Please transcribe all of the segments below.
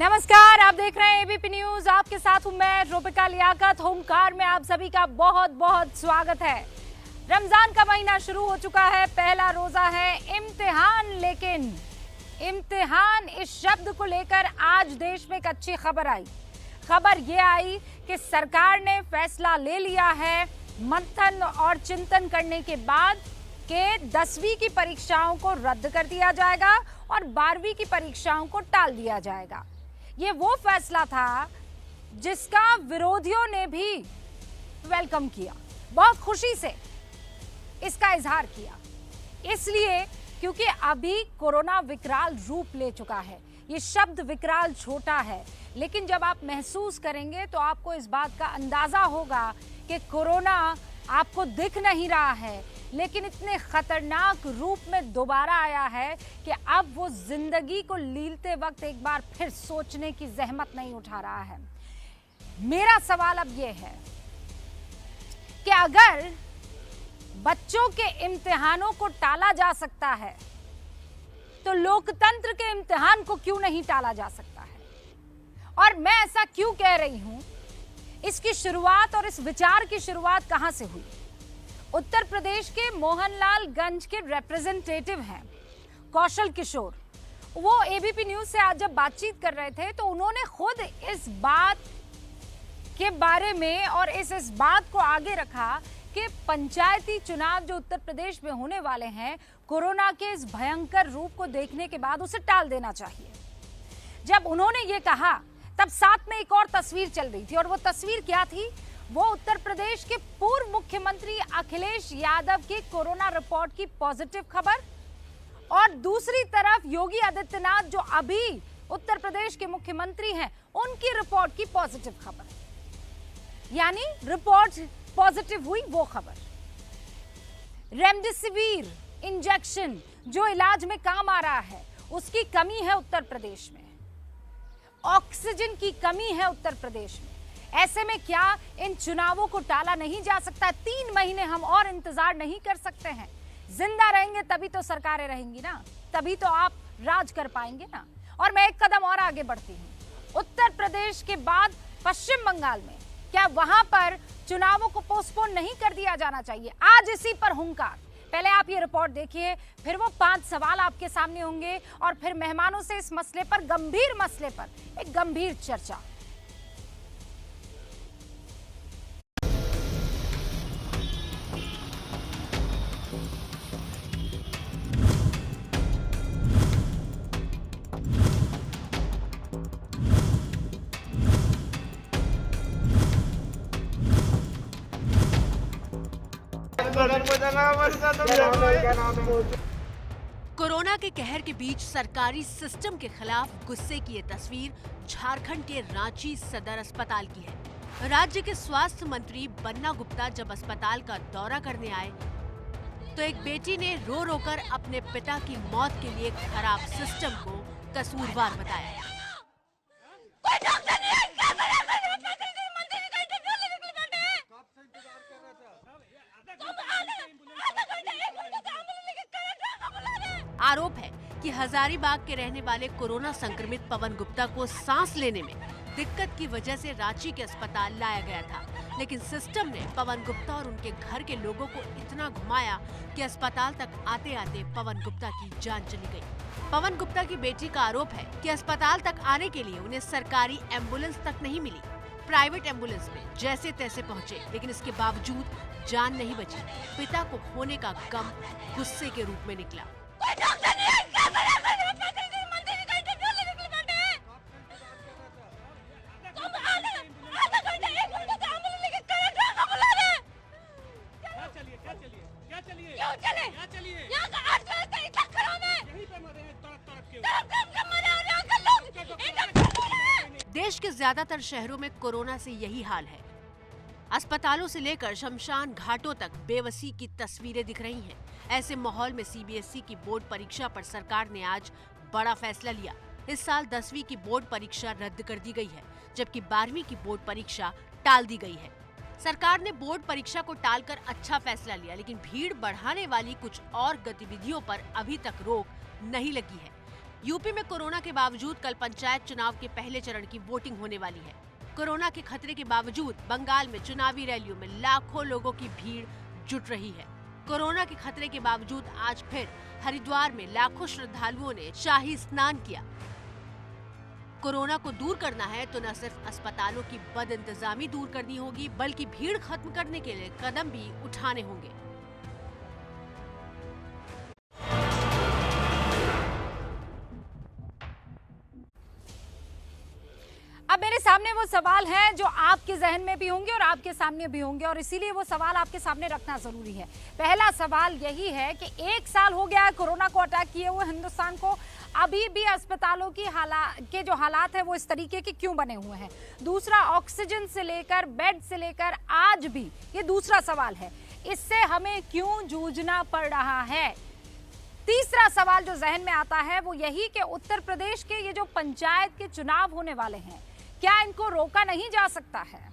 नमस्कार, आप देख रहे हैं एबीपी न्यूज। आपके साथ हूं मैं रूबिका लियाकत। होमकार में आप सभी का बहुत बहुत स्वागत है। रमजान का महीना शुरू हो चुका है, पहला रोजा है इम्तिहान। लेकिन इम्तिहान इस शब्द को लेकर आज देश में एक अच्छी खबर आई। खबर ये आई कि सरकार ने फैसला ले लिया है मंथन और चिंतन करने के बाद कि 10वीं की परीक्षाओं को रद्द कर दिया जाएगा और 12वीं की परीक्षाओं को टाल दिया जाएगा। ये वो फैसला था जिसका विरोधियों ने भी वेलकम किया, बहुत खुशी से इसका इजहार किया, इसलिए क्योंकि अभी कोरोना विकराल रूप ले चुका है। ये शब्द विकराल छोटा है, लेकिन जब आप महसूस करेंगे तो आपको इस बात का अंदाजा होगा कि कोरोना आपको दिख नहीं रहा है, लेकिन इतने खतरनाक रूप में दोबारा आया है कि अब वो जिंदगी को लीलते वक्त एक बार फिर सोचने की जहमत नहीं उठा रहा है। मेरा सवाल अब ये है कि अगर बच्चों के इम्तिहानों को टाला जा सकता है तो लोकतंत्र के इम्तिहान को क्यों नहीं टाला जा सकता है? और मैं ऐसा क्यों कह रही हूं, इसकी शुरुआत और इस विचार की शुरुआत कहां से हुई? उत्तर प्रदेश के मोहनलालगंज के रिप्रेजेंटेटिव हैं कौशल किशोर। वो एबीपी न्यूज से आज जब बातचीत कर रहे थे तो उन्होंने खुद इस बात के बारे में और इस बात को आगे रखा कि पंचायती चुनाव जो उत्तर प्रदेश में होने वाले हैं, कोरोना के इस भयंकर रूप को देखने के बाद उसे टाल देना चाहिए। जब उन्होंने ये कहा तब साथ में एक और तस्वीर चल रही थी, और वो तस्वीर क्या थी? वो उत्तर प्रदेश के पूर्व मुख्यमंत्री अखिलेश यादव की कोरोना रिपोर्ट की पॉजिटिव खबर, और दूसरी तरफ योगी आदित्यनाथ जो अभी उत्तर प्रदेश के मुख्यमंत्री हैं, उनकी रिपोर्ट की पॉजिटिव खबर। यानी रिपोर्ट पॉजिटिव हुई वो खबर। रेमडेसिविर इंजेक्शन जो इलाज में काम आ रहा है, उसकी कमी है उत्तर प्रदेश में। ऑक्सीजन की कमी है उत्तर प्रदेश में। ऐसे में क्या इन चुनावों को टाला नहीं जा सकता? 3 महीने हम और इंतजार नहीं कर सकते हैं? जिंदा रहेंगे तभी तो सरकारें रहेंगी ना, तभी तो आप राज कर पाएंगे ना। और मैं एक कदम और आगे बढ़ती हूं। उत्तर प्रदेश के बाद पश्चिम बंगाल में क्या वहां पर चुनावों को पोस्टपोन नहीं कर दिया जाना चाहिए? आज इसी पर हुंकार। पहले आप ये रिपोर्ट देखिए, फिर वो 5 सवाल आपके सामने होंगे और फिर मेहमानों से इस मसले पर, गंभीर मसले पर एक गंभीर चर्चा। कोरोना के कहर के बीच सरकारी सिस्टम के खिलाफ गुस्से की ये तस्वीर झारखंड के रांची सदर अस्पताल की है। राज्य के स्वास्थ्य मंत्री बन्ना गुप्ता जब अस्पताल का दौरा करने आए तो एक बेटी ने रो रो कर अपने पिता की मौत के लिए खराब सिस्टम को कसूरवार बताया। आरोप है कि हजारीबाग के रहने वाले कोरोना संक्रमित पवन गुप्ता को सांस लेने में दिक्कत की वजह से रांची के अस्पताल लाया गया था, लेकिन सिस्टम ने पवन गुप्ता और उनके घर के लोगों को इतना घुमाया कि अस्पताल तक आते आते पवन गुप्ता की जान चली गई। पवन गुप्ता की बेटी का आरोप है कि अस्पताल तक आने के लिए उन्हें सरकारी एम्बुलेंस तक नहीं मिली। प्राइवेट एम्बुलेंस में जैसे तैसे पहुँचे, लेकिन इसके बावजूद जान नहीं बची। पिता को खोने का गम गुस्से के रूप में निकला। देश के ज्यादातर शहरों में कोरोना से यही हाल है। अस्पतालों से लेकर शमशान घाटों तक बेबसी की तस्वीरें दिख रही हैं। ऐसे माहौल में सीबीएसई की बोर्ड परीक्षा पर सरकार ने आज बड़ा फैसला लिया। इस साल 10वीं की बोर्ड परीक्षा रद्द कर दी गई है, जबकि 12वीं की बोर्ड परीक्षा टाल दी गई है। सरकार ने बोर्ड परीक्षा को टालकर अच्छा फैसला लिया, लेकिन भीड़ बढ़ाने वाली कुछ और गतिविधियों पर अभी तक रोक नहीं लगी है। यूपी में कोरोना के बावजूद कल पंचायत चुनाव के पहले चरण की वोटिंग होने वाली है। कोरोना के खतरे के बावजूद बंगाल में चुनावी रैलियों में लाखों लोगों की भीड़ जुट रही है। कोरोना के खतरे के बावजूद आज फिर हरिद्वार में लाखों श्रद्धालुओं ने शाही स्नान किया। कोरोना को दूर करना है तो न सिर्फ अस्पतालों की बदइंतजामी दूर करनी होगी, बल्कि भीड़ खत्म करने के लिए कदम भी उठाने होंगे। अब मेरे सामने वो सवाल हैं जो आपके जहन में भी होंगे और आपके सामने भी होंगे, और इसीलिए वो सवाल आपके सामने रखना जरूरी है। पहला सवाल यही है कि 1 साल हो गया है कोरोना को अटैक किए हुए हिंदुस्तान को, अभी भी अस्पतालों के जो हालात है वो इस तरीके के क्यों बने हुए हैं। दूसरा, ऑक्सीजन से लेकर बेड से लेकर आज भी, ये दूसरा सवाल है, इससे हमें क्यों जूझना पड़ रहा है। तीसरा सवाल जो जहन में आता है वो यही कि उत्तर प्रदेश के ये जो पंचायत के चुनाव होने वाले हैं, क्या इनको रोका नहीं जा सकता है।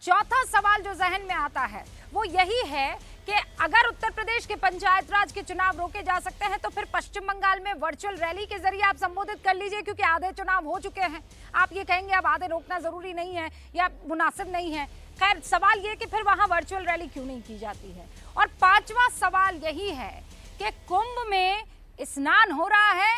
चौथा सवाल जो जहन में आता है वो यही है कि अगर उत्तर प्रदेश के पंचायत राज के चुनाव रोके जा सकते हैं तो फिर पश्चिम बंगाल में वर्चुअल रैली के जरिए आप संबोधित कर लीजिए, क्योंकि आधे चुनाव हो चुके हैं। आप ये कहेंगे अब आधे रोकना जरूरी नहीं है या मुनासिब नहीं है। खैर, सवाल ये कि फिर वहां वर्चुअल रैली क्यों नहीं की जाती है। और पांचवा सवाल यही है कि कुंभ में स्नान हो रहा है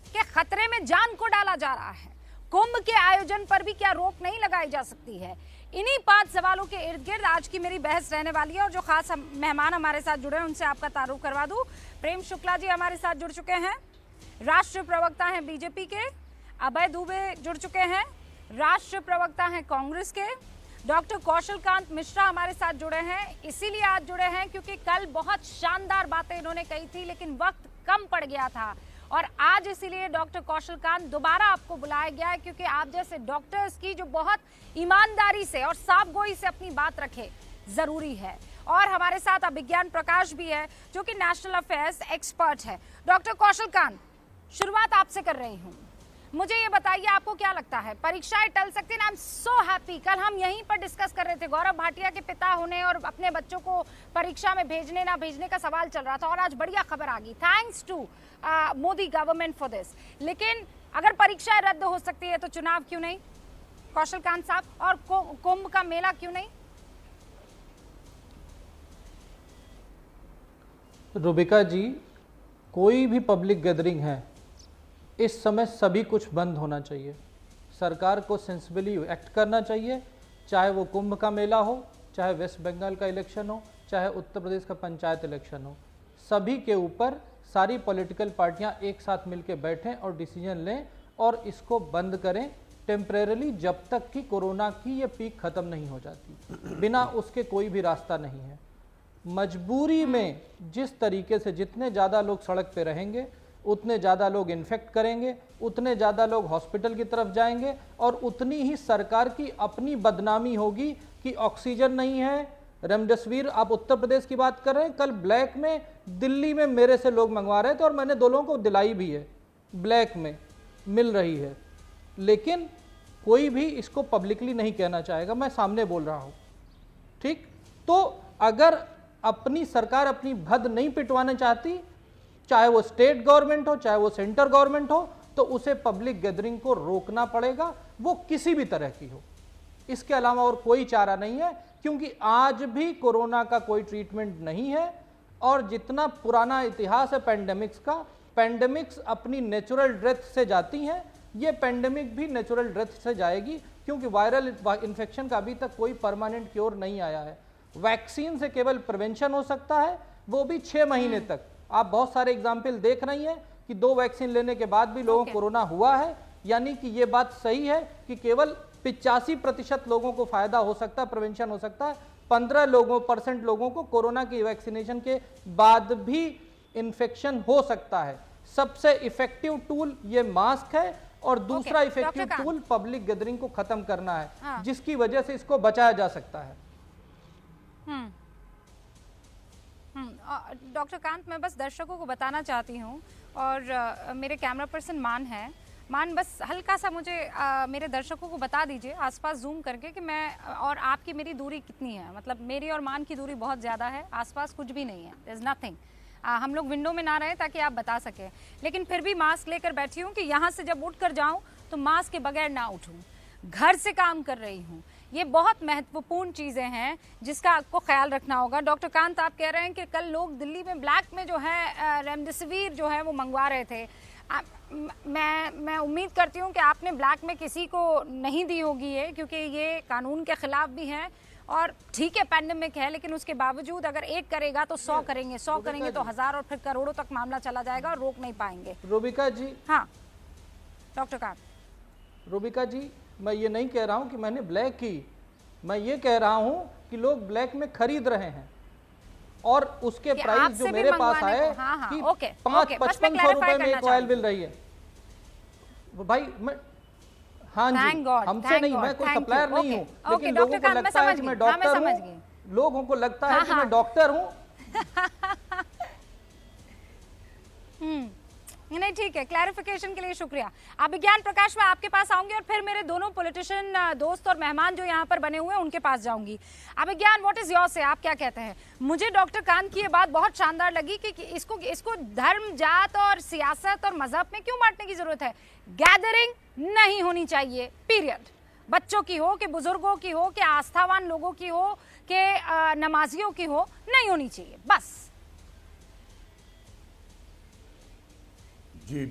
कि खतरे में जान को डाला जा रहा है। कुंभ के आयोजन पर भी क्या रोक नहीं लगाई जा सकती है। इन्हीं 5 सवालों के इर्द गिर्द आज की मेरी बहस रहने वाली है, और जो खास मेहमान हमारे साथ जुड़े हैं उनसे आपका तारुफ करवा दूं। प्रेम शुक्ला जी हमारे साथ जुड़ चुके हैं, राष्ट्रीय प्रवक्ता हैं बीजेपी के। अभय दुबे जुड़ चुके हैं, राष्ट्रीय प्रवक्ता हैं कांग्रेस के। डॉक्टर कौशल कांत मिश्रा हमारे साथ जुड़े हैं, इसीलिए आज जुड़े हैं क्योंकि कल बहुत शानदार बातें इन्होंने कही थी लेकिन वक्त कम पड़ गया था, और आज इसीलिए डॉक्टर कौशल कांत दोबारा आपको बुलाया गया है, क्योंकि आप जैसे डॉक्टर्स की जो बहुत ईमानदारी से और साफगोई से अपनी बात रखे जरूरी है। और हमारे साथ अभिज्ञान प्रकाश भी है जो कि नेशनल अफेयर्स एक्सपर्ट है। डॉक्टर कौशल कांत, शुरुआत आपसे कर रही हूँ, मुझे ये बताइए आपको क्या लगता है परीक्षाएं टल सकती हैं। आई एम सो हैप्पी, कल हम यहीं पर डिस्कस कर रहे थे, गौरव भाटिया के पिता होने और अपने बच्चों को परीक्षा में भेजने ना भेजने का सवाल चल रहा था, और आज बढ़िया खबर आ गई, thanks to Modi government for this. लेकिन अगर परीक्षाएं रद्द हो सकती है तो चुनाव क्यों नहीं, कौशल कांत साहब, और कुंभ का मेला क्यों नहीं। रुबिका जी, कोई भी पब्लिक गैदरिंग है इस समय सभी कुछ बंद होना चाहिए। सरकार को सेंसिबली एक्ट करना चाहिए, चाहे वो कुंभ का मेला हो, चाहे वेस्ट बंगाल का इलेक्शन हो, चाहे उत्तर प्रदेश का पंचायत इलेक्शन हो। सभी के ऊपर सारी पॉलिटिकल पार्टियां एक साथ मिलकर बैठें और डिसीजन लें और इसको बंद करें टेम्परेरली, जब तक कि कोरोना की ये पीक खत्म नहीं हो जाती। बिना उसके कोई भी रास्ता नहीं है। मजबूरी में जिस तरीके से जितने ज़्यादा लोग सड़क पे रहेंगे उतने ज़्यादा लोग इन्फेक्ट करेंगे, उतने ज़्यादा लोग हॉस्पिटल की तरफ जाएंगे, और उतनी ही सरकार की अपनी बदनामी होगी कि ऑक्सीजन नहीं है, रेमडेसिविर। आप उत्तर प्रदेश की बात कर रहे हैं, कल ब्लैक में दिल्ली में मेरे से लोग मंगवा रहे थे और मैंने 2 लोगों को दिलाई भी है, ब्लैक में मिल रही है। लेकिन कोई भी इसको पब्लिकली नहीं कहना चाहेगा, मैं सामने बोल रहा हूँ, ठीक। तो अगर अपनी सरकार अपनी भद नहीं पिटवाना चाहती, चाहे वो स्टेट गवर्नमेंट हो चाहे वो सेंटर गवर्नमेंट हो, तो उसे पब्लिक गैदरिंग को रोकना पड़ेगा, वो किसी भी तरह की हो। इसके अलावा और कोई चारा नहीं है, क्योंकि आज भी कोरोना का कोई ट्रीटमेंट नहीं है। और जितना पुराना इतिहास है पेंडेमिक्स का, पेंडेमिक्स अपनी नेचुरल डेथ से जाती हैं, ये पेंडेमिक भी नेचुरल डेथ से जाएगी, क्योंकि वायरल इन्फेक्शन का अभी तक कोई परमानेंट क्योर नहीं आया है। वैक्सीन से केवल प्रिवेंशन हो सकता है, वो भी 6 महीने तक। आप बहुत सारे एग्जाम्पल देख रही हैं कि 2 वैक्सीन लेने के बाद भी लोगों को कोरोना हुआ है, यानी कि ये बात सही है कि केवल 85% लोगों को फायदा हो सकता है, प्रिवेंशन हो सकता है। 15% लोगों को कोरोना की वैक्सीनेशन के बाद भी इन्फेक्शन हो सकता है। सबसे इफेक्टिव टूल ये मास्क है, और दूसरा इफेक्टिव टूल पब्लिक गैदरिंग को खत्म करना है, जिसकी वजह से इसको बचाया जा सकता है। डॉक्टर कांत, मैं बस दर्शकों को बताना चाहती हूँ, और मेरे कैमरा पर्सन मान है, मान बस हल्का सा मुझे मेरे दर्शकों को बता दीजिए आसपास जूम करके कि मैं और आपकी मेरी दूरी कितनी है। मतलब मेरी और मान की दूरी बहुत ज़्यादा है, आसपास कुछ भी नहीं है, देयर इज नथिंग। हम लोग विंडो में ना रहे ताकि आप बता सकें, लेकिन फिर भी मास्क लेकर बैठी हूँ कि यहाँ से जब उठ कर जाऊँ तो मास्क के बगैर ना उठूँ। घर से काम कर रही हूँ। ये बहुत महत्वपूर्ण चीज़ें हैं जिसका आपको ख्याल रखना होगा। डॉक्टर कांत, आप कह रहे हैं कि कल लोग दिल्ली में ब्लैक में जो है रेमडेसिविर जो है वो मंगवा रहे थे। मैं उम्मीद करती हूँ कि आपने ब्लैक में किसी को नहीं दी होगी ये, क्योंकि ये कानून के खिलाफ भी है। और ठीक है पैंडेमिक है, लेकिन उसके बावजूद अगर एक करेगा तो 100 करेंगे, 100 करेंगे तो 1000 और फिर करोड़ों तक मामला चला जाएगा और रोक नहीं पाएंगे। रूबिका जी। हाँ डॉक्टर कांत। रूबिका जी, मैं ये नहीं कह रहा हूँ कि मैंने ब्लैक की, मैं ये कह रहा हूँ कि लोग ब्लैक में खरीद रहे हैं और उसके प्राइस जो मेरे पास आए कि 500-5500 रुपए में एक ऑयल मिल रही है। भाई मैं, हाँ जी, हमसे नहीं, मैं कोई सप्लायर नहीं हूँ, लेकिन लोगों को लगता है कि मैं डॉक्टर हूँ, लोगों को लगता है कि मैं डॉक्टर हूँ। नहीं ठीक है, क्लैरिफिकेशन के लिए शुक्रिया। अभिज्ञान प्रकाश में आपके पास आऊंगी और फिर मेरे दोनों पॉलिटिशियन दोस्त और मेहमान जो यहाँ पर बने हुए हैं उनके पास जाऊंगी। अभिज्ञान, व्हाट इज योर से, आप क्या कहते हैं? मुझे डॉक्टर कांत की ये बात बहुत शानदार लगी कि इसको धर्म, जात और सियासत और मजहब में क्यों बांटने की जरूरत है। गैदरिंग नहीं होनी चाहिए, पीरियड। बच्चों की हो कि बुजुर्गों की हो कि आस्थावान लोगों की हो कि नमाजियों की हो, नहीं होनी चाहिए बस। जी,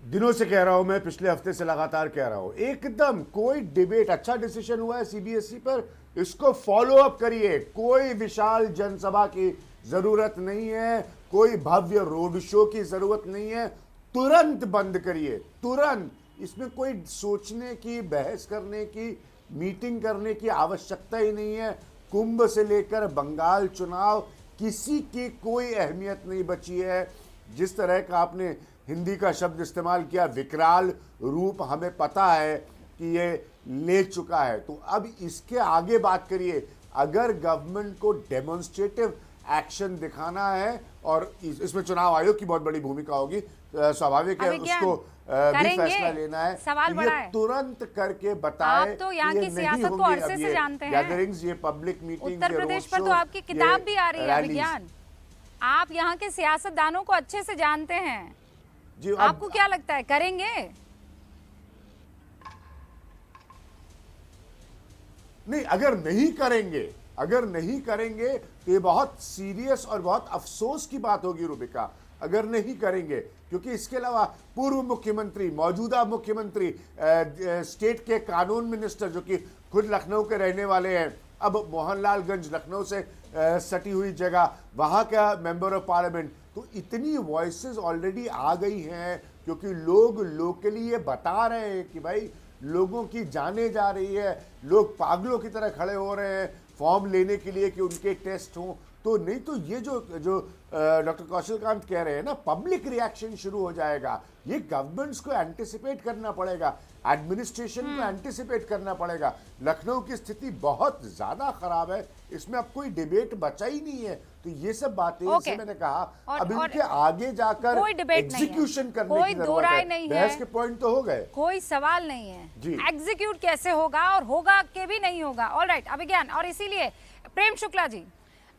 दिनों से कह रहा हूं मैं, पिछले हफ्ते से लगातार कह रहा हूं, एकदम कोई डिबेट, अच्छा डिसीजन हुआ है सीबीएसई पर, इसको फॉलो अप करिए। कोई विशाल जनसभा की जरूरत नहीं है, कोई भव्य रोड शो की जरूरत नहीं है, तुरंत बंद करिए, तुरंत। इसमें कोई सोचने की, बहस करने की, मीटिंग करने की आवश्यकता ही नहीं है। कुंभ से लेकर बंगाल चुनाव, किसी की कोई अहमियत नहीं बची है। जिस तरह का आपने हिंदी का शब्द इस्तेमाल किया, विकराल रूप, हमें पता है कि ये ले चुका है। तो अब इसके आगे बात करिए। अगर गवर्नमेंट को डेमोन्स्ट्रेटिव एक्शन दिखाना है, और इसमें चुनाव आयोग की बहुत बड़ी भूमिका होगी, स्वाभाविक है, उसको भी फैसला लेना है। सवाल बड़ा है, तुरंत करके बताए। आप तो यहाँ की सियासत को अरसे से जानते हैं। गैदरिंग्स, ये पब्लिक मीटिंग, उत्तर प्रदेश पर तो आपकी किताब भी आ रही है अभिज्ञान। आप यहाँ के सियासतदानों को अच्छे से जानते हैं जी। आपको क्या लगता है, करेंगे? नहीं, अगर नहीं करेंगे तो ये बहुत सीरियस और बहुत अफसोस की बात होगी रूबिका, अगर नहीं करेंगे। क्योंकि इसके अलावा पूर्व मुख्यमंत्री, मौजूदा मुख्यमंत्री, स्टेट के कानून मिनिस्टर जो कि खुद लखनऊ के रहने वाले हैं, अब मोहनलालगंज लखनऊ से सटी हुई जगह, वहाँ का मेंबर ऑफ पार्लियामेंट, तो इतनी वॉइसेस ऑलरेडी आ गई हैं, क्योंकि लोग लोकली ये बता रहे हैं कि भाई लोगों की जाने जा रही है, लोग पागलों की तरह खड़े हो रहे हैं फॉर्म लेने के लिए कि उनके टेस्ट हों। तो नहीं तो ये जो डॉक्टर कौशल कांत कह रहे हैं ना, पब्लिक रिएक्शन शुरू हो जाएगा। ये गवर्नमेंट्स को एंटिसिपेट करना पड़ेगा, एडमिनिस्ट्रेशन को एंटिसिपेट करना पड़ेगा। लखनऊ की स्थिति बहुत ज्यादा खराब है, इसमें अब कोई डिबेट बचा ही नहीं है। तो ये सब बातें जैसे मैंने कहा, अब इनके आगे जाकर एग्जीक्यूशन करने की जरूरत है। बहस के पॉइंट तो हो गए, कोई सवाल नहीं है जी। एग्जीक्यूट कैसे होगा, और होगा के भी नहीं होगा। ऑलराइट अभिज्ञान, और इसीलिए प्रेम शुक्ला जी,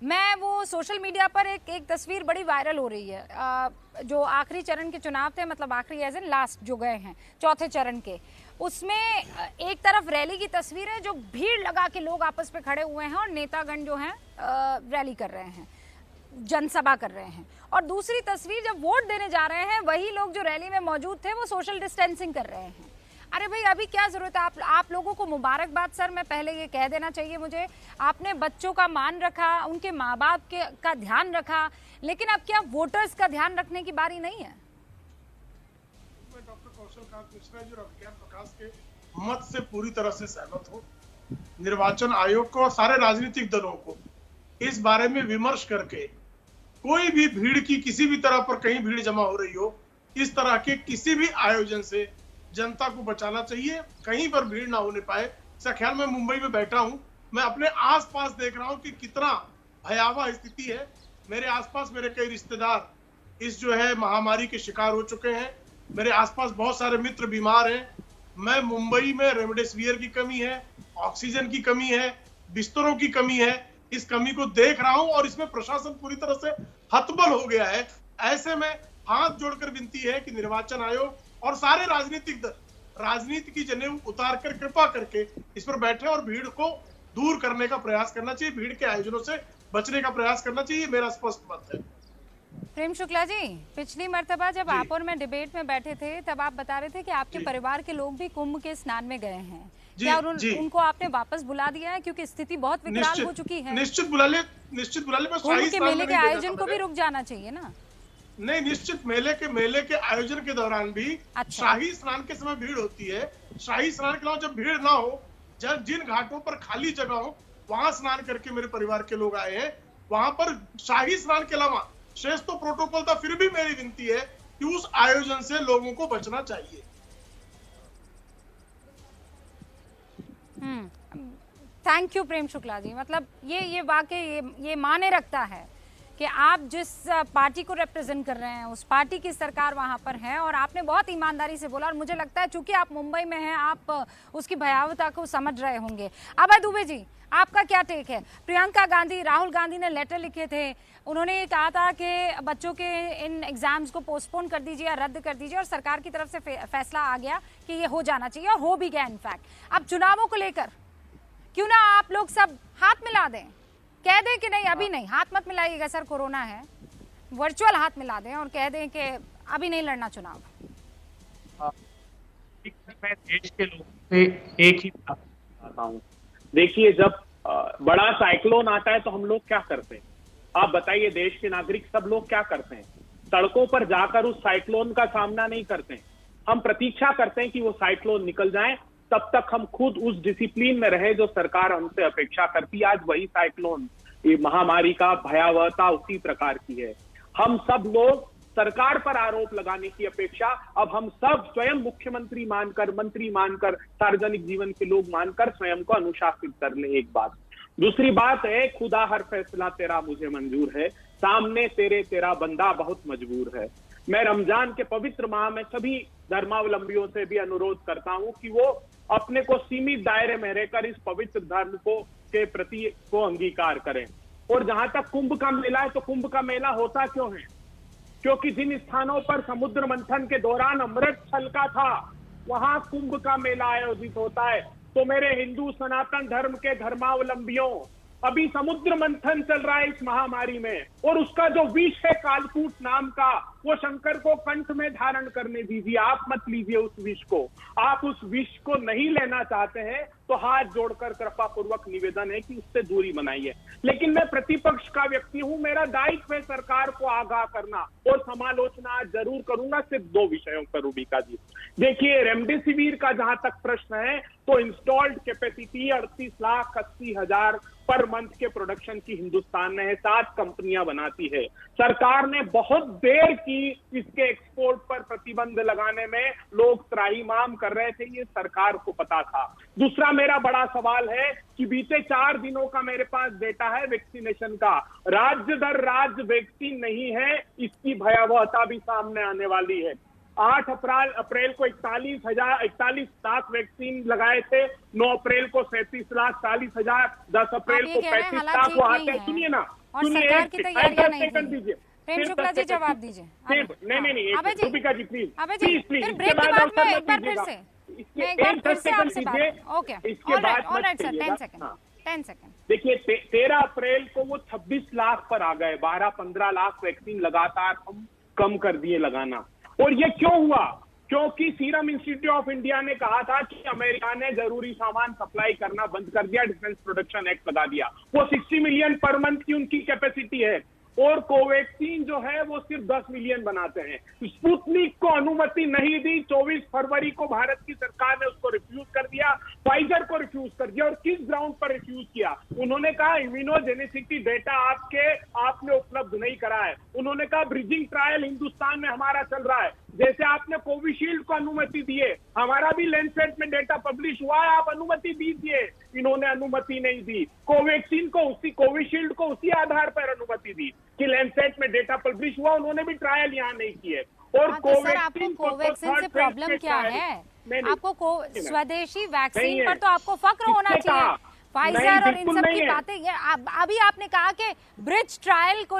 मैं वो सोशल मीडिया पर एक तस्वीर बड़ी वायरल हो रही है, जो आखिरी चरण के चुनाव थे, मतलब आखिरी एज इन लास्ट जो गए हैं चौथे चरण के, उसमें एक तरफ रैली की तस्वीर है, जो भीड़ लगा के लोग आपस में खड़े हुए हैं और नेतागण जो हैं रैली कर रहे हैं, जनसभा कर रहे हैं। और दूसरी तस्वीर, जब वोट देने जा रहे हैं, वही लोग जो रैली में मौजूद थे वो सोशल डिस्टेंसिंग कर रहे हैं। अरे भाई, अभी क्या जरूरत है? आप लोगों को मुबारकबाद सर, मैं पहले ये कह देना चाहिए मुझे, आपने बच्चों का मान रखा, उनके माँ बाप का ध्यान रखा, लेकिन अब क्या वोटर्स का ध्यान रखने की बारी नहीं है? मैं डॉक्टर कौशल कांत मिश्रा जी और अभिज्ञान प्रकाश के मत से पूरी तरह से सहमत हूँ। निर्वाचन आयोग को और सारे राजनीतिक दलों को इस बारे में विमर्श करके, कोई भी भीड़ की, किसी भी तरह पर कहीं भीड़ जमा हो रही हो, इस तरह के किसी भी आयोजन से जनता को बचाना चाहिए, कहीं पर भीड़ ना होने पाए। इसका ख्याल, मैं मुंबई में बैठा हूं, मैं अपने आसपास देख रहा हूं कि कितना भयावह स्थिति है। मेरे आसपास मेरे कई रिश्तेदार इस जो है महामारी के शिकार हो चुके हैं, मेरे आसपास बहुत सारे मित्र बीमार हैं। मैं मुंबई में रेमडेसिविर की कमी है, ऑक्सीजन की कमी है, बिस्तरों की कमी है, इस कमी को देख रहा हूं और इसमें प्रशासन पूरी तरह से हतबल हो गया है। ऐसे में हाथ जोड़कर विनती है कि निर्वाचन आयोग और सारे राजनीतिक दल राजनीति की जनेऊ उतार कर कृपा करके इस पर बैठे और भीड़ को दूर करने का प्रयास करना चाहिए, भीड़ के आयोजनों से बचने का प्रयास करना चाहिए, मेरा स्पष्ट मत है। प्रेम शुक्ला जी, पिछली मर्तबा जब आप और मैं डिबेट में बैठे थे तब आप बता रहे थे कि आपके परिवार के लोग भी कुंभ के स्नान में गए हैं। क्या उनको आपने वापस बुला दिया है, क्योंकि स्थिति बहुत विकराल हो चुकी है? निश्चित बुला ले। कुंभ के मेले के आयोजन को भी रुक जाना चाहिए ना? नहीं, निश्चित मेले के आयोजन के दौरान भी शाही स्नान के समय भीड़ होती है। शाही स्नान के अलावा जब भीड़ ना हो, जब जिन घाटों पर खाली जगह हो वहां स्नान करके मेरे परिवार के लोग आए हैं। वहां पर शाही स्नान के अलावा शेष तो प्रोटोकॉल था, फिर भी मेरी विनती है कि उस आयोजन से लोगों को बचना चाहिए। Thank you Prem Shukla ji. मतलब ये वाकई ये माने रखता है कि आप जिस पार्टी को रिप्रेजेंट कर रहे हैं उस पार्टी की सरकार वहां पर है, और आपने बहुत ईमानदारी से बोला। और मुझे लगता है चूंकि आप मुंबई में हैं, आप उसकी भयावहता को समझ रहे होंगे। अभय दुबे जी, आपका क्या टेक है? प्रियंका गांधी, राहुल गांधी ने लेटर लिखे थे, उन्होंने कहा था कि बच्चों के इन एग्जाम्स को पोस्टपोन कर दीजिए या रद्द कर दीजिए, और सरकार की तरफ से फैसला आ गया कि ये हो जाना चाहिए, और हो भी गया इनफैक्ट। अब चुनावों को लेकर क्यों ना आप लोग सब हाथ मिला दें, कह दें कि नहीं अभी नहीं, हाथ मत मिलाइएगा सर, कोरोना है, वर्चुअल हाथ मिला दें और कह दें कि अभी नहीं लड़ना चुनाव। मैं देश के लोगों से एक ही बात कहता हूँ, देखिए जब बड़ा साइक्लोन आता है तो हम लोग क्या करते हैं? आप बताइए, देश के नागरिक सब लोग क्या करते हैं? सड़कों पर जाकर उस साइक्लोन का सामना नहीं करते हैं। हम प्रतीक्षा करते हैं कि वो साइक्लोन निकल जाए, तब तक हम खुद उस डिसिप्लिन में रहे जो सरकार हमसे अपेक्षा करती है। आज वही साइक्लोन, ये महामारी का भयावहता उसी प्रकार की है। हम सब लोग सरकार पर आरोप लगाने की अपेक्षा अब हम सब स्वयं मुख्यमंत्री मानकर, मंत्री मानकर, सार्वजनिक जीवन के लोग मानकर स्वयं को अनुशासित कर ले। एक बात। दूसरी बात है, खुदा हर फैसला तेरा मुझे मंजूर है, सामने तेरा बंदा बहुत मजबूर है। मैं रमजान के पवित्र माह में सभी धर्मावलंबियों से भी अनुरोध करता हूं कि वो अपने को सीमित दायरे में रहकर इस पवित्र धर्म के प्रति को अंगीकार करें। और जहां तक कुंभ का मेला है, तो कुंभ का मेला होता क्यों है? क्योंकि जिन स्थानों पर समुद्र मंथन के दौरान अमृत छलका था, वहां कुंभ का मेला आयोजित होता है। तो मेरे हिंदू सनातन धर्म के धर्मावलंबियों, अभी समुद्र मंथन चल रहा है इस महामारी में, और उसका जो विष है कालकूट नाम का, वो शंकर को कंठ में धारण करने दीजिए। आप मत लीजिए उस विष को। आप उस विष को नहीं लेना चाहते हैं तो हाथ जोड़कर कृपा पूर्वक निवेदन है कि उससे दूरी बनाइए। लेकिन मैं प्रतिपक्ष का व्यक्ति हूं, मेरा दायित्व है सरकार को आगाह करना, और समालोचना जरूर करूंगा सिर्फ दो विषयों पर। रूबिका जी, देखिए रेमडेसिविर का जहां तक प्रश्न है, तो इंस्टॉल्ड कैपेसिटी 38,80,000 पर मंथ के प्रोडक्शन की हिंदुस्तान में है, 7 कंपनियां बनाती है। सरकार ने बहुत देर की इसके एक्सपोर्ट पर प्रतिबंध लगाने में, लोग त्राहिमाम कर रहे थे, ये सरकार को पता था। दूसरा मेरा बड़ा सवाल है कि बीते 4 दिनों का मेरे पास डेटा है वैक्सीनेशन का, राज्य दर राज्य वैक्सीन नहीं है, इसकी भयावहता भी सामने आने वाली है। 8 अप्रैल को 41 लाख वैक्सीन लगाए थे, 9 अप्रैल को 37 लाख 40,000, 10 अप्रैल को 35 लाख वो आते हैं। सुनिए ना, सुनिए, दीजिए प्रेम शुक्ला जी जवाब दीजिए। नहीं, रूबिका जी प्लीज प्लीज, इसके बाद एक बार फिर से आपसे बात। ओके, इसके बाद ऑलराइट सर, 10 सेकंड। देखिए 13 अप्रैल को वो 26 लाख पर आ गए, 12-15 लाख वैक्सीन लगातार हम कम कर दिए लगाना। और ये क्यों हुआ? क्योंकि सीरम इंस्टीट्यूट ऑफ इंडिया ने कहा था कि अमेरिका ने जरूरी सामान सप्लाई करना बंद कर दिया, डिफेंस प्रोडक्शन एक्ट लगा दिया। वो 60 मिलियन पर मंथ की उनकी कैपेसिटी है, और कोवैक्सीन जो है वो सिर्फ 10 मिलियन बनाते हैं। स्पुतनिक को अनुमति नहीं दी, 24 फरवरी को भारत की सरकार ने उसको रिफ्यूज कर दिया, फाइजर को रिफ्यूज कर दिया। और किस ग्राउंड पर रिफ्यूज किया? उन्होंने कहा इम्यूनोजेनिसिटी डेटा आपने उपलब्ध नहीं करा है। उन्होंने कहा ब्रिजिंग ट्रायल हिंदुस्तान में हमारा चल रहा है। जैसे आपने कोविशील्ड को अनुमति दी है, हमारा भी लैंसेट में डेटा पब्लिश हुआ है, आप अनुमति दीजिए। इन्होंने अनुमति नहीं दी। कोवैक्सीन को कोविशील्ड को उसी आधार पर अनुमति दी कि लैंसेट में डेटा पब्लिश हुआ, उन्होंने भी ट्रायल यहाँ नहीं किए। और कोवैक्सीन से प्रॉब्लम क्या है? आपको स्वदेशी वैक्सीन पर तो आपको फक्र होना चाहिए। फाइजर नहीं, और इन बिल्कुल सब नहीं की है। बातें अभी आपने कहा कि ब्रिज ट्रायल को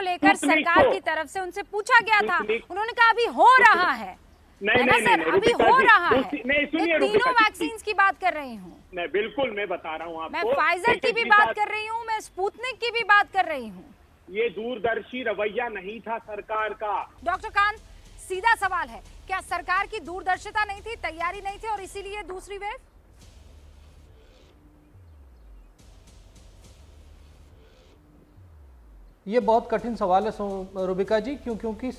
लेकर सरकार की तरफ से उनसे पूछा गया था, उन्होंने कहा अभी हो रहा है। नहीं, है ना नहीं, सर, नहीं, अभी रुबिका हो जी, रहा है। नहीं, सुनिए मैं रुबिका तीनों जी, वैक्सीन की बात कर रही हूँ, नहीं, बिल्कुल मैं बता रहा हूँ आपको। मैं फाइजर की भी बात कर रही हूँ, मैं स्पुतनिक की भी बात कर रही हूँ। ये दूरदर्शी रवैया नहीं था सरकार का। डॉक्टर कांत, सीधा सवाल है, क्या सरकार की दूरदर्शिता नहीं थी, तैयारी नहीं थी और इसीलिए दूसरी वेव? ये बहुत कठिन सवाल है रुबिका जी, क्योंकि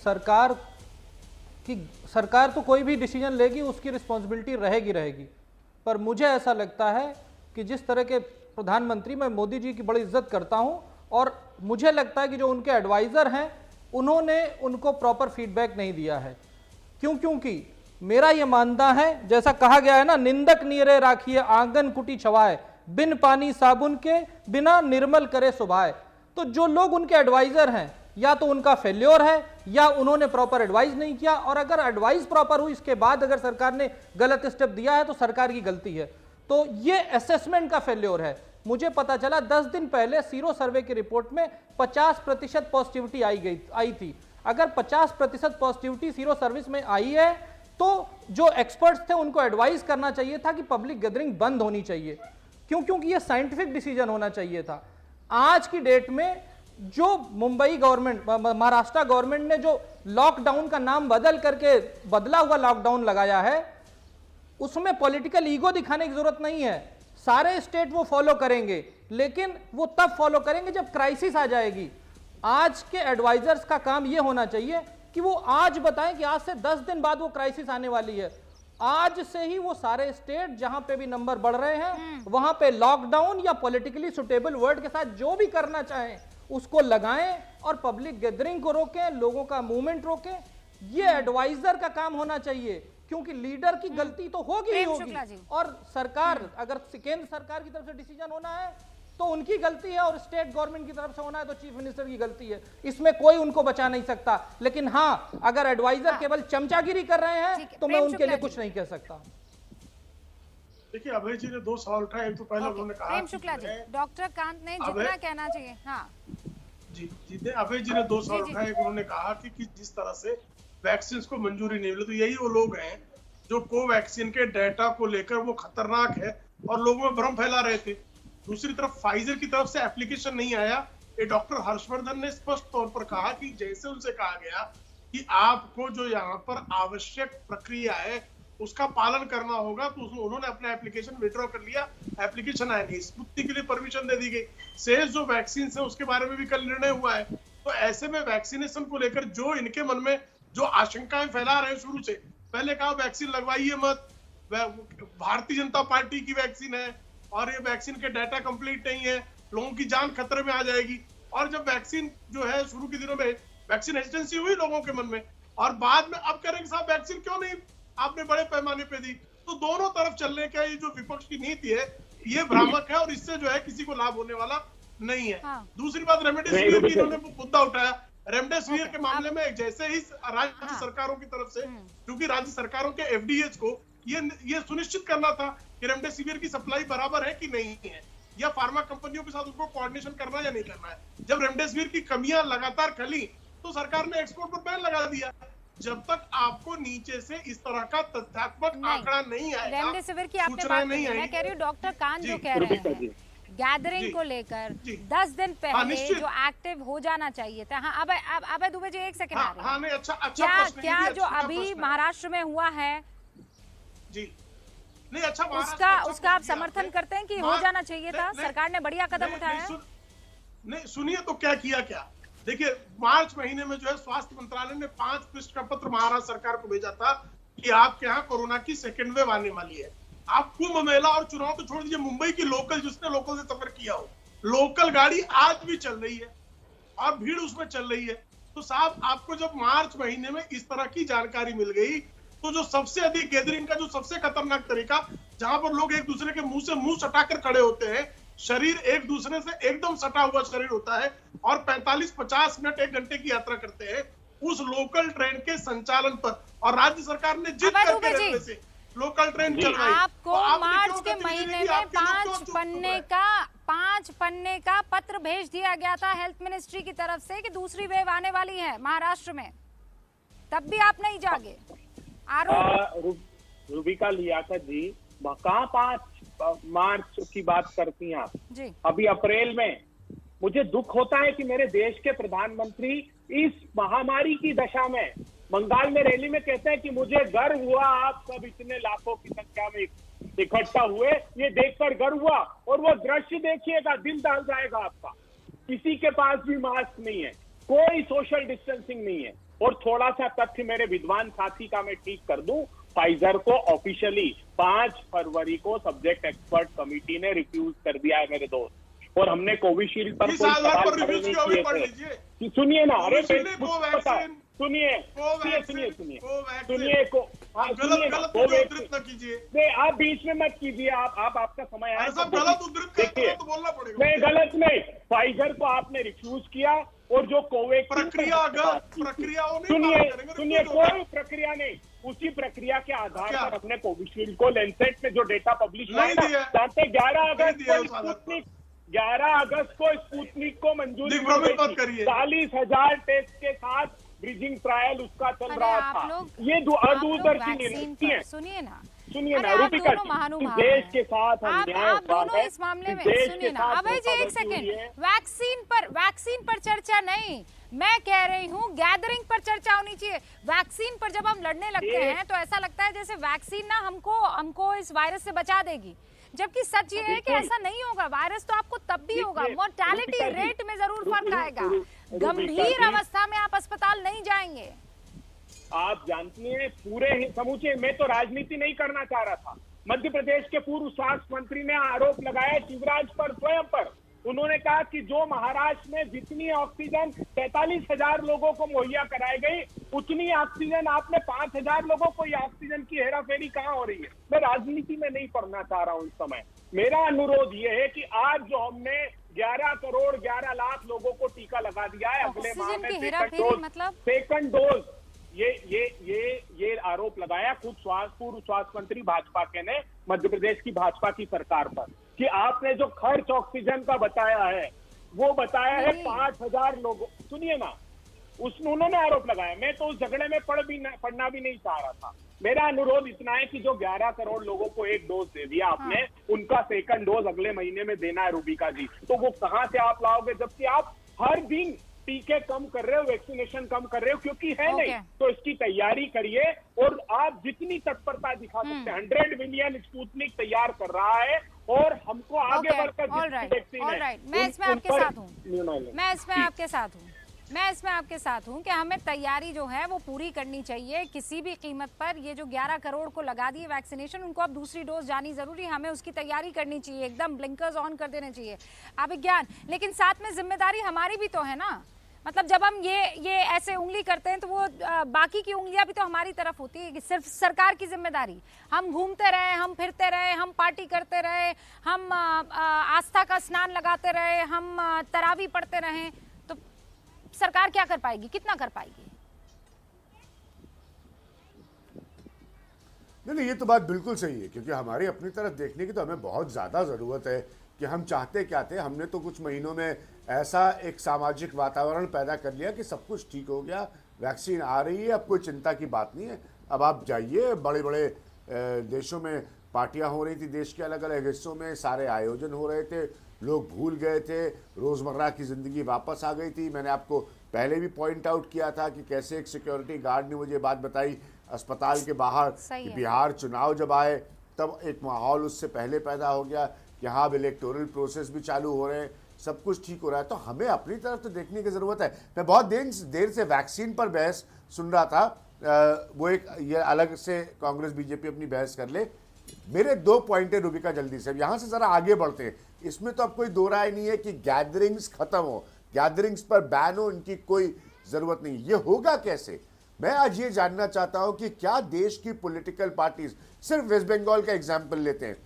सरकार तो कोई भी डिसीजन लेगी उसकी रिस्पॉन्सिबिलिटी रहेगी। पर मुझे ऐसा लगता है कि जिस तरह के प्रधानमंत्री, मैं मोदी जी की बड़ी इज्जत करता हूं और मुझे लगता है कि जो उनके एडवाइजर हैं उन्होंने उनको प्रॉपर फीडबैक नहीं दिया है। क्योंकि मेरा ये मानना है, जैसा कहा गया है ना, निंदक नीरे राखिए आंगन कुटी छवाए, बिन पानी साबुन के बिना निर्मल करे सुभाए। तो जो लोग उनके एडवाइजर हैं, या तो उनका फेल्योर है या उन्होंने प्रॉपर एडवाइस नहीं किया, और अगर एडवाइस प्रॉपर हुई इसके बाद अगर सरकार ने गलत स्टेप दिया है तो सरकार की गलती है। तो ये असेसमेंट का फेल्योर है। मुझे पता चला 10 दिन पहले सीरो सर्वे की रिपोर्ट में 50% पॉजिटिविटी आई थी। अगर 50% पॉजिटिविटी सीरो सर्विस में आई है तो जो एक्सपर्ट्स थे उनको एडवाइस करना चाहिए था कि पब्लिक गैदरिंग बंद होनी चाहिए, क्योंकि ये साइंटिफिक डिसीजन होना चाहिए था। आज की डेट में जो मुंबई गवर्नमेंट, महाराष्ट्र गवर्नमेंट ने जो लॉकडाउन का नाम बदल करके बदला हुआ लॉकडाउन लगाया है, उसमें पॉलिटिकल ईगो दिखाने की जरूरत नहीं है। सारे स्टेट वो फॉलो करेंगे, लेकिन वो तब फॉलो करेंगे जब क्राइसिस आ जाएगी। आज के एडवाइजर्स का काम ये होना चाहिए कि वो आज बताएं कि आज से 10 दिन बाद वो क्राइसिस आने वाली है। आज से ही वो सारे स्टेट जहां पे भी नंबर बढ़ रहे हैं वहां पे लॉकडाउन या पॉलिटिकली सुटेबल वर्ड के साथ जो भी करना चाहें उसको लगाएं और पब्लिक गैदरिंग को रोकें, लोगों का मूवमेंट रोकें। ये एडवाइजर का काम होना चाहिए, क्योंकि लीडर की गलती तो होगी ही होगी, और सरकार, अगर केंद्र सरकार की तरफ से डिसीजन होना है तो उनकी गलती है, और स्टेट गवर्नमेंट की तरफ से होना है तो चीफ मिनिस्टर की गलती है। इसमें कोई उनको बचा नहीं सकता। लेकिन हाँ, अगर एडवाइजर केवल चमचागिरी कर रहे हैं तो मैं उनके लिए कुछ नहीं कह सकता। देखिए, अभय जी ने 2 सवाल उठाए। एक तो पहले उन्होंने कहा, प्रेम शुक्ला जी, डॉक्टर कांत ने जितना कहना चाहिए, हाँ जी अभय जी ने 2 सवाल उठाए। एक उन्होंने कहा कि जिस तरह से वैक्सीन को मंजूरी नहीं मिली, तो यही वो लोग हैं जो कोवैक्सीन के डेटा को लेकर वो खतरनाक है और लोगों में भ्रम फैला रहे थे। दूसरी तरफ फाइजर की तरफ से एप्लीकेशन नहीं आया। ये डॉक्टर हर्षवर्धन ने स्पष्ट तौर पर कहा कि जैसे उनसे कहा गया कि आपको जो यहाँ पर आवश्यक प्रक्रिया है उसका पालन करना होगा, तो उन्होंने अपना एप्लीकेशन विड्रॉ कर लिया। एप्लीकेशन आया नहीं, स्पुतनिक के लिए परमिशन दे दी गई। शेष जो वैक्सीन है उसके बारे में भी कल निर्णय हुआ है। तो ऐसे में वैक्सीनेशन को लेकर जो इनके मन में जो आशंकाएं फैला रहे हैं, शुरू से पहले कहा वैक्सीन लगवाइए मत, भारतीय जनता पार्टी की वैक्सीन है और ये वैक्सीन के डाटा कंप्लीट नहीं है, लोगों की जान खतरे में आ जाएगी। और जब वैक्सीन जो है शुरू के दिनों में वैक्सीन हेजिटेंसी हुई लोगों के मन में, और बाद में अब कह रहे हैं साहब वैक्सीन क्यों नहीं आपने बड़े पैमाने पे दी। तो दोनों तरफ चलने का ये जो विपक्ष की नीति है ये भ्रामक है और इससे जो है किसी को लाभ होने वाला नहीं है। हाँ। दूसरी बात, रेमडेसिविर की इन्होंने मुद्दा उठाया। रेमडेसिविर के मामले में जैसे ही राज्य सरकारों की तरफ से, क्योंकि राज्य सरकारों के एफडीएच को ये सुनिश्चित करना था कि रेमडेसिविर की सप्लाई बराबर है कि नहीं है, या फार्मा कंपनियों के साथ उनको कोऑर्डिनेशन करना या नहीं करना है। जब रेमडेसिविर की कमियां लगातार खली तो सरकार ने एक्सपोर्ट पर बैन लगा दिया। जब तक आपको नीचे से इस तरह का तथ्यात्मक आंकड़ा नहीं आएगा, रेमडेसिविर की आपने बात की, मैं कह रही हूँ डॉक्टर कांत जो कह रहे हैं गैदरिंग को लेकर 10 दिन पहले जो एक्टिव हो जाना चाहिए था। हाँ, अब दुबे जी एक सेकंड आ रहे हैं। क्या जो अभी महाराष्ट्र में हुआ है जी, नहीं अच्छा, उसका आप समर्थन करते हैं कि हो जाना चाहिए था? सरकार ने बढ़िया कदम उठाया। नहीं सुनिए तो क्या किया। देखिए, मार्च महीने में जो है स्वास्थ्य मंत्रालय ने 5 पृष्ठ का पत्र महाराष्ट्र सरकार को भेजा था कि आपके यहाँ कोरोना की सेकेंड वेव आने वाली है। आप कुंभ मेला और चुनाव तो छोड़ दीजिए, मुंबई की लोकल, जिसने लोकल से सफर किया हो, लोकल गाड़ी आज भी चल रही है और भीड़ उसमें चल रही है। तो साहब, आपको जब मार्च महीने में इस तरह की जानकारी मिल गई तो जो सबसे अधिक गैदरिंग का जो सबसे खतरनाक तरीका, जहां पर लोग एक दूसरे के मुंह से मुंह सटाकर खड़े होते हैं, शरीर एक दूसरे से एकदम सटा हुआ शरीर होता है और 45-50 मिनट 1 घंटे की यात्रा करते हैं, उस लोकल ट्रेन के संचालन पर, और राज्य सरकार ने जिद करके रेलवे से लोकल ट्रेन चलवाई। आपको मार्च के महीने में आपके लोग क्यों चुप रहे? 5 पन्ने का पत्र भेज दिया गया था हेल्थ मिनिस्ट्री की तरफ से कि दूसरी वेव आने वाली है महाराष्ट्र में, तब भी आप नहीं जागे। आरोप रूबिका लियाकत जी, कहाँ 5 मार्च की बात करती हैं आप जी। अभी अप्रैल में। मुझे दुख होता है कि मेरे देश के प्रधानमंत्री इस महामारी की दशा में बंगाल में रैली में कहते हैं कि मुझे गर्व हुआ आप सब इतने लाखों की संख्या में इकट्ठा हुए, ये देखकर गर्व हुआ। और वो दृश्य देखिएगा, दिल दहल जाएगा आपका। किसी के पास भी मास्क नहीं है, कोई सोशल डिस्टेंसिंग नहीं है। और थोड़ा सा तथ्य मेरे विद्वान साथी का मैं ठीक कर दूं, फाइजर को ऑफिशियली 5 फरवरी को सब्जेक्ट एक्सपर्ट कमेटी ने रिफ्यूज कर दिया है मेरे दोस्त। और हमने कोविशील्ड पर कोई सवाल खड़े नहीं किए थे। सुनिए ना, अरे सुनिए आप बीच में मत कीजिए, आप आपका समय आए सब गलत उद्धृत तो बोलना पड़ेगा। नहीं, गलत नहीं। फाइजर को आपने रिफ्यूज किया और जो कोवैक्सीन सुनिए कोई प्रक्रिया नहीं, उसी प्रक्रिया के आधार पर हमने कोविशील्ड को लैंसेट में जो डेटा पब्लिश हुआ है ना, 11 अगस्त को स्पुतनिक को मंजूरी 40,000 टेस्ट के साथ ब्रिजिंग ट्रायल उसका चल रहा था। ये दूरदर्शी है। सुनिए ना रूबिका जी, देश के साथ आप दोनों इस मामले में सुनिए ना। अभय जी एक सेकंड, वैक्सीन पर चर्चा नहीं, मैं कह रही हूँ गैदरिंग पर चर्चा होनी चाहिए। वैक्सीन पर जब हम लड़ने लगते हैं तो ऐसा लगता है जैसे वैक्सीन ना हमको इस वायरस से बचा देगी, जबकि सच ये है कि ऐसा नहीं होगा। वायरस तो आपको तब भी होगा, मोर्टेलिटी रेट में जरूर फर्क आएगा, गंभीर अवस्था में आप अस्पताल नहीं जाएंगे। आप जानती हैं पूरे ही समूचे, मैं तो राजनीति नहीं करना चाह रहा था। मध्य प्रदेश के पूर्व स्वास्थ्य मंत्री ने आरोप लगाया शिवराज पर, स्वयं पर। उन्होंने कहा कि जो महाराष्ट्र में जितनी ऑक्सीजन 43,000 लोगों को मुहैया कराई गई, उतनी ऑक्सीजन आपने 5,000 लोगों को, ये ऑक्सीजन की हेराफेरी कहाँ हो रही है? मैं राजनीति में नहीं पढ़ना चाह रहा हूँ इस समय। मेरा अनुरोध ये है कि आज जो हमने 11 करोड़ 11 लाख लोगों को टीका लगा दिया है, अगले माह में सेकंड डोज, ये आरोप लगाया खुद पूर्व स्वास्थ्य मंत्री भाजपा के ने मध्य प्रदेश की भाजपा की सरकार पर कि आपने जो खर्च ऑक्सीजन का बताया है वो बताया है 5,000 लोगों। सुनिए ना, उन्होंने आरोप लगाया। मैं तो उस झगड़े में पढ़ना भी नहीं चाह रहा था। मेरा अनुरोध इतना है कि जो 11 करोड़ लोगों को एक डोज दे दिया आपने, उनका सेकंड डोज अगले महीने में देना है रूबिका जी। तो वो कहां से आप लाओगे, जबकि आप हर दिन टीके कम कर रहे हो, वैक्सीनेशन कम कर रहे हो, क्योंकि है नहीं तो इसकी तैयारी करिए। और आप जितनी तत्परता दिखा सकते हैं, 100 मिलियन स्पुतनिक तैयार कर रहा है और हमको आगे बढ़कर मैं इसमें आपके साथ हूँ कि हमें तैयारी जो है वो पूरी करनी चाहिए किसी भी कीमत पर। ये जो 11 करोड़ को लगा दिए वैक्सीनेशन, उनको अब दूसरी डोज जानी जरूरी, हमें उसकी तैयारी करनी चाहिए, एकदम ब्लिंकर्स ऑन कर देने चाहिए अभिज्ञान। लेकिन साथ में जिम्मेदारी हमारी भी तो है ना, मतलब जब हम ये ऐसे उंगली करते हैं तो वो बाकी की उंगलियां भी तो हमारी तरफ होती है। सिर्फ सरकार की जिम्मेदारी, हम घूमते रहे, हम फिरते रहे, हम पार्टी करते रहे, हम आस्था का स्नान लगाते रहे, हम तरावी पढ़ते रहे, तो सरकार क्या कर पाएगी, कितना कर पाएगी? नहीं, ये तो बात बिल्कुल सही है, क्योंकि हमारी अपनी तरफ देखने की तो हमें बहुत ज़्यादा ज़रूरत है कि हम चाहते क्या थे। हमने तो कुछ महीनों में ऐसा एक सामाजिक वातावरण पैदा कर लिया कि सब कुछ ठीक हो गया, वैक्सीन आ रही है, अब कोई चिंता की बात नहीं है। अब आप जाइए, बड़े बड़े देशों में पार्टियां हो रही थी, देश के अलग अलग हिस्सों में सारे आयोजन हो रहे थे, लोग भूल गए थे, रोज़मर्रा की ज़िंदगी वापस आ गई थी। मैंने आपको पहले भी पॉइंट आउट किया था कि कैसे एक सिक्योरिटी गार्ड ने मुझे बात बताई अस्पताल के बाहर कि बिहार चुनाव जब आए तब एक माहौल उससे पहले पैदा हो गया कि हाँ, अब इलेक्टोरल प्रोसेस भी चालू हो रहे हैं, सब कुछ ठीक हो रहा है। तो हमें अपनी तरफ तो देखने की ज़रूरत है। मैं बहुत देर से वैक्सीन पर बहस सुन रहा था, वो एक ये अलग से कांग्रेस बीजेपी अपनी बहस कर ले। मेरे 2 पॉइंट है रूबिका, जल्दी से, यहाँ से ज़रा आगे बढ़ते हैं। इसमें तो अब कोई दो राय नहीं है कि गैदरिंग्स खत्म हो, गैदरिंग्स पर बैन हो, इनकी कोई ज़रूरत नहीं। ये होगा कैसे? मैं आज ये जानना चाहता हूँ कि क्या देश की पॉलिटिकल पार्टीज, सिर्फ वेस्ट बंगाल का एग्जाम्पल लेते हैं,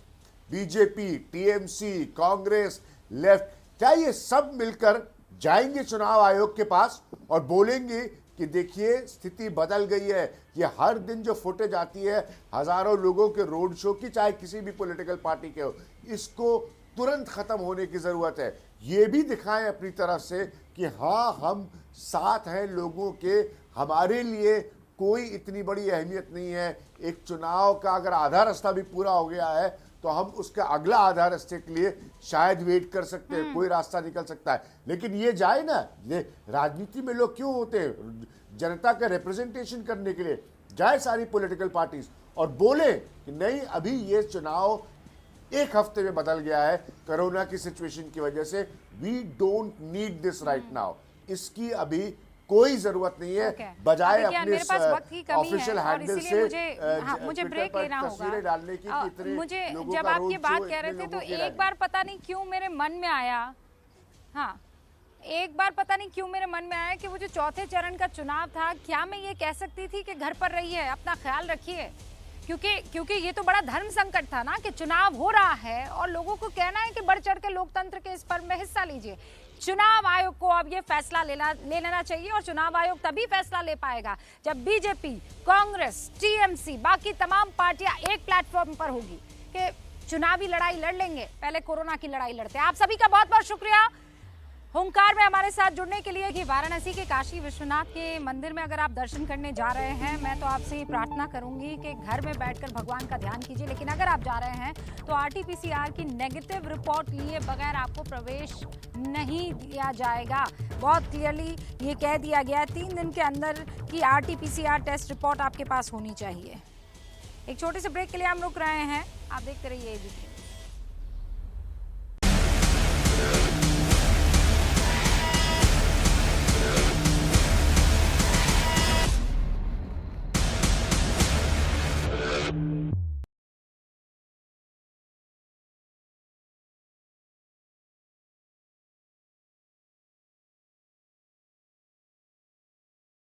बीजेपी, टीएमसी, कांग्रेस, लेफ्ट, क्या ये सब मिलकर जाएंगे चुनाव आयोग के पास और बोलेंगे कि देखिए स्थिति बदल गई है। ये हर दिन जो फुटेज आती है हजारों लोगों के रोड शो की, चाहे किसी भी पॉलिटिकल पार्टी के हो, इसको तुरंत खत्म होने की जरूरत है। ये भी दिखाएं अपनी तरफ से कि हाँ हम साथ हैं लोगों के, हमारे लिए कोई इतनी बड़ी अहमियत नहीं है। एक चुनाव का अगर आधा रास्ता भी पूरा हो गया है तो हम उसका अगला आधा रास्ते के लिए शायद वेट कर सकते हैं, कोई रास्ता निकल सकता है। लेकिन ये जाए ना, ये राजनीति में लोग क्यों होते हैं, जनता का रिप्रेजेंटेशन करने के लिए जाए सारी पॉलिटिकल पार्टीज और बोले कि नहीं अभी ये चुनाव एक हफ्ते में बदल गया है कोरोना की सिचुएशन की वजह से, we don't need this right now, इसकी अभी कोई जरूरत नहीं है। बजाय अपने ऑफिशियल हैंडल से मुझे ब्रेक लेना होगा। डालने की मुझे जब आप ये बात कह रहे थे तो एक बार पता नहीं क्यों मेरे मन में आया, हाँ एक बार पता नहीं क्यों मेरे मन में आया कि वो जो चौथे चरण का चुनाव था, क्या मैं ये कह सकती थी कि घर पर रहिए, अपना ख्याल रखिए, क्योंकि ये तो बड़ा धर्म संकट था ना कि चुनाव हो रहा है और लोगों को कहना है कि बढ़ चढ़ के लोकतंत्र के इस पर्व में हिस्सा लीजिए। चुनाव आयोग को अब ये फैसला ले लेना चाहिए और चुनाव आयोग तभी फैसला ले पाएगा जब बीजेपी, कांग्रेस, टीएमसी, बाकी तमाम पार्टियां एक प्लेटफॉर्म पर होगी कि चुनावी लड़ाई लड़ लेंगे, पहले कोरोना की लड़ाई लड़ते हैं। आप सभी का बहुत बहुत शुक्रिया हुंकार में हमारे साथ जुड़ने के लिए। कि वाराणसी के काशी विश्वनाथ के मंदिर में अगर आप दर्शन करने जा रहे हैं, मैं तो आपसे प्रार्थना करूंगी कि घर में बैठकर भगवान का ध्यान कीजिए, लेकिन अगर आप जा रहे हैं तो आरटीपीसीआर की नेगेटिव रिपोर्ट लिए बगैर आपको प्रवेश नहीं दिया जाएगा। बहुत क्लियरली ये कह दिया गया है 3 दिन के अंदर की आरटीपीसीआर टेस्ट रिपोर्ट आपके पास होनी चाहिए। एक छोटे से ब्रेक के लिए हम रुक रहे हैं, आप देखते रहिए एबीपी।